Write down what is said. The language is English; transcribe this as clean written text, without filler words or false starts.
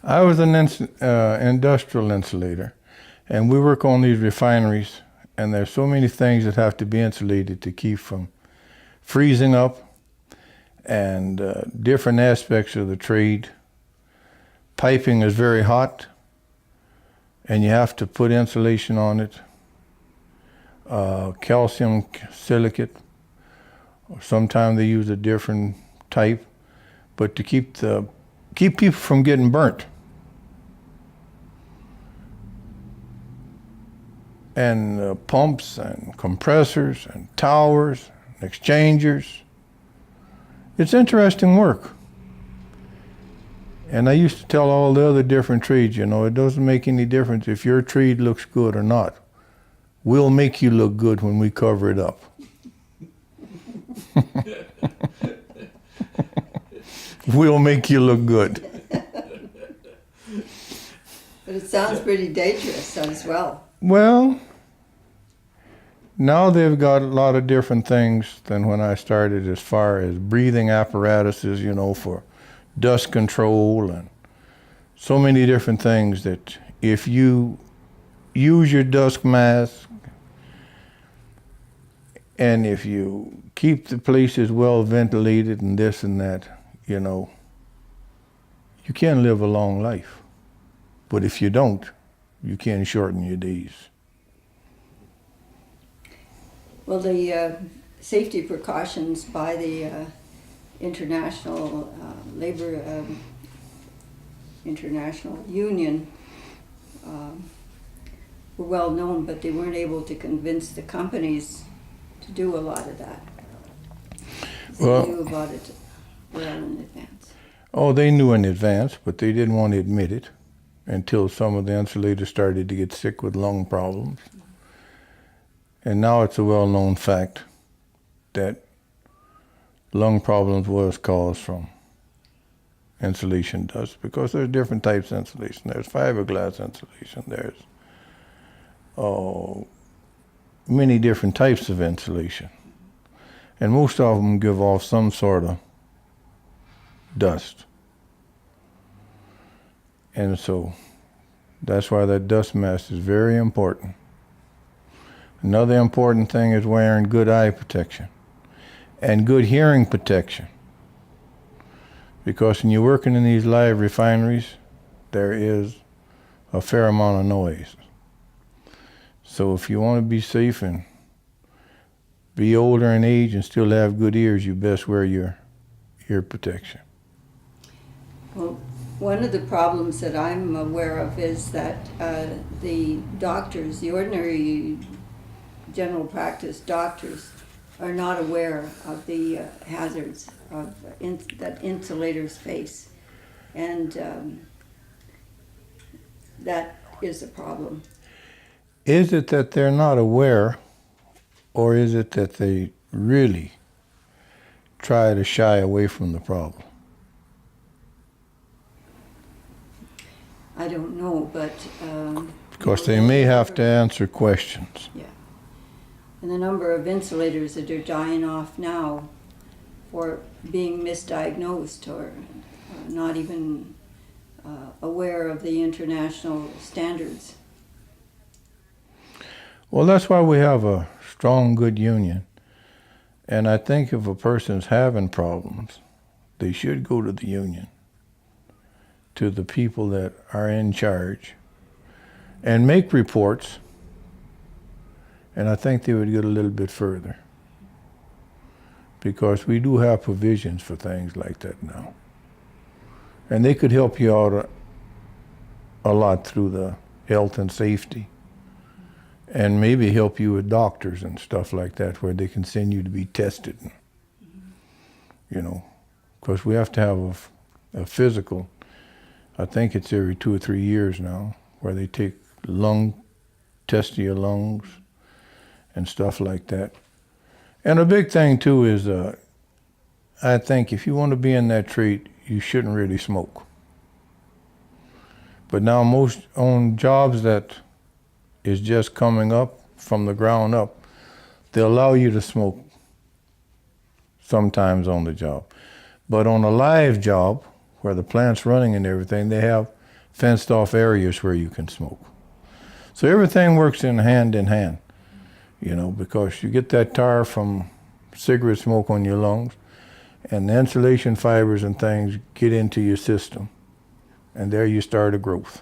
I was an industrial insulator, and we work on these refineries, and there's so many things that have to be insulated to keep from freezing up, and different aspects of the trade. Piping is very hot, and you have to put insulation on it. Calcium silicate, or sometimes they use a different type, but to keep people from getting burnt. And pumps and compressors and towers and exchangers. It's interesting work. And I used to tell all the other different trades, it doesn't make any difference if your trade looks good or not. We'll make you look good when we cover it up. We'll make you look good. But it sounds pretty dangerous as well. Well, now they've got a lot of different things than when I started, as far as breathing apparatuses, for dust control, and so many different things that if you use your dust mask and if you keep the places well ventilated and this and that, you can live a long life. But if you don't, you can shorten your days. Well, the safety precautions by the International Labor International Union were well known, but they weren't able to convince the companies to do a lot of that. So they knew about it well in advance. Oh, they knew in advance, but they didn't want to admit it until some of the insulators started to get sick with lung problems. And now it's a well-known fact that lung problems was caused from insulation dust, because there's different types of insulation. There's fiberglass insulation. There's many different types of insulation. And most of them give off some sort of dust. And so that's why that dust mask is very important. Another important thing is wearing good eye protection and good hearing protection. Because when you're working in these live refineries, there is a fair amount of noise. So if you want to be safe and be older in age and still have good ears, you best wear your ear protection. Well, one of the problems that I'm aware of is that the doctors, the ordinary general practice doctors, are not aware of the hazards of that insulators face, and that is a problem. Is it that they're not aware, or is it that they really try to shy away from the problem? I don't know, but because they may have to answer questions. Yeah. And the number of insulators that are dying off now for being misdiagnosed or not even aware of the international standards. Well, that's why we have a strong, good union. And I think if a person's having problems, they should go to the union, to the people that are in charge, and make reports. And I think they would get a little bit further, because we do have provisions for things like that now. And they could help you out a lot through the health and safety, and maybe help you with doctors and stuff like that, where they can send you to be tested. Because we have to have a physical. I think it's every 2 or 3 years now, where they take test your lungs and stuff like that. And a big thing too is, I think if you want to be in that trade, you shouldn't really smoke. But now most on jobs that is just coming up from the ground up, they allow you to smoke sometimes on the job. But on a live job, where the plant's running and everything, they have fenced off areas where you can smoke. So everything works in hand, because you get that tar from cigarette smoke on your lungs, and the insulation fibers and things get into your system, and there you start a growth.